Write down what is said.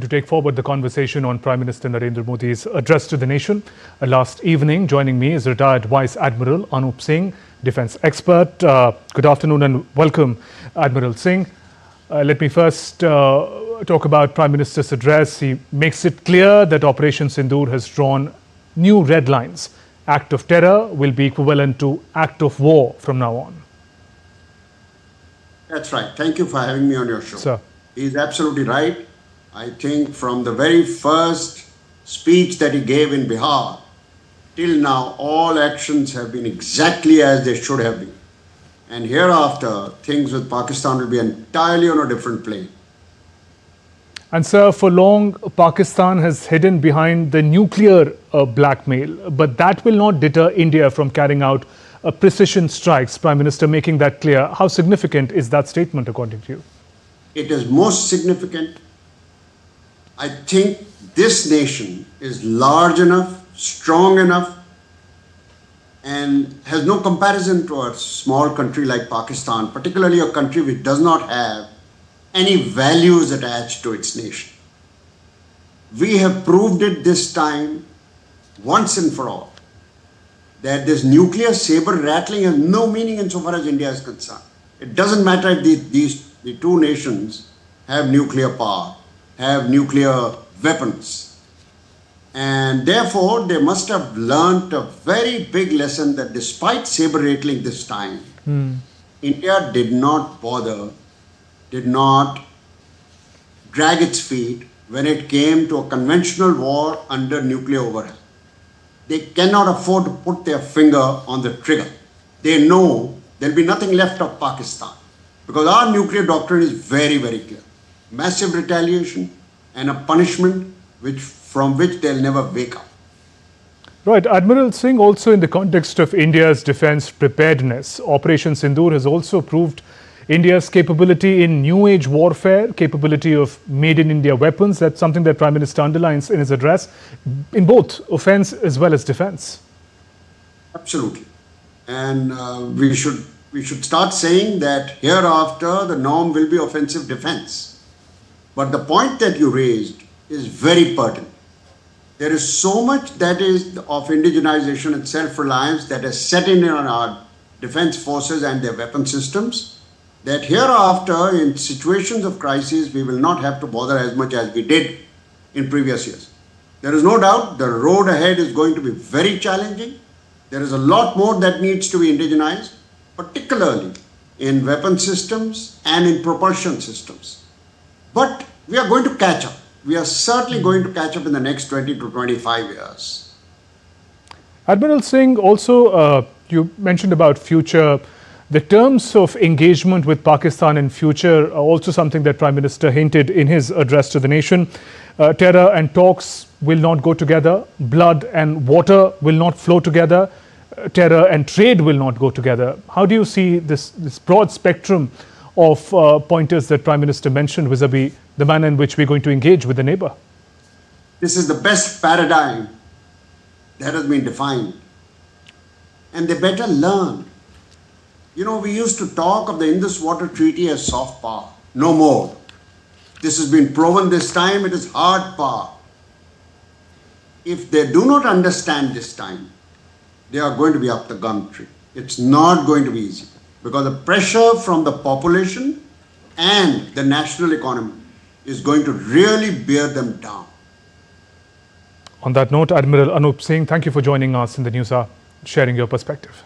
to take forward the conversation on Prime Minister Narendra Modi's address to the nation last evening. Joining me is retired Vice Admiral Anup Singh, defence expert. Good afternoon and welcome, Admiral Singh. Let me first talk about Prime Minister's address. He makes it clear that Operation Synindur has drawn new red lines. Act of terror will be equivalent to act of war from now on. That's right. Thank you for having me on your show. Sir. He's absolutely right. I think from the very first speech that he gave in Bihar till now, all actions have been exactly as they should have been. And hereafter, things with Pakistan will be entirely on a different plane. And sir, for long, Pakistan has hidden behind the nuclear blackmail, but that will not deter India from carrying out precision strikes. Prime Minister making that clear. How significant is that statement according to you? It is most significant. I think this nation is large enough, strong enough, and has no comparison to a small country like Pakistan, particularly a country which does not have any values attached to its nation. We have proved it this time once and for all that this nuclear saber rattling has no meaning insofar as India is concerned. It doesn't matter if the two nations have nuclear power, have nuclear weapons. And therefore, they must have learnt a very big lesson that despite saber rattling this time, India did not bother, did not drag its feet when it came to a conventional war under nuclear overhead. They cannot afford to put their finger on the trigger. They know there will be nothing left of Pakistan because our nuclear doctrine is very, very clear. Massive retaliation and a punishment from which they'll never wake up. Right. Admiral Singh, also in the context of India's defence preparedness, Operation Synindur has also proved India's capability in new age warfare, capability of made in India weapons. That's something that Prime Minister underlines in his address in both offence as well as defence. Absolutely. And we should start saying that hereafter the norm will be offensive defence. But the point that you raised is very pertinent. There is so much that is of indigenization and self-reliance that has set in on our defence forces and their weapon systems, that hereafter in situations of crisis we will not have to bother as much as we did in previous years. There is no doubt the road ahead is going to be very challenging. There is a lot more that needs to be indigenized, particularly in weapon systems and in propulsion systems. But we are going to catch up. We are certainly going to catch up in the next 20 to 25 years. Admiral Singh, also you mentioned about future. The terms of engagement with Pakistan in future are also something that Prime Minister hinted in his address to the nation. Terror and talks will not go together. Blood and water will not flow together. Terror and trade will not go together. How do you see this broad spectrum of pointers that Prime Minister mentioned vis-a-vis the manner in which we're going to engage with the neighbour? This is the best paradigm that has been defined. And they better learn. You know, we used to talk of the Indus Water Treaty as soft power. No more. This has been proven this time, it is hard power. If they do not understand this time, they are going to be up the gum tree. It's not going to be easy because the pressure from the population and the national economy is going to really bear them down. On that note, Admiral Anup Singh, thank you for joining us in the News Hour, sharing your perspective.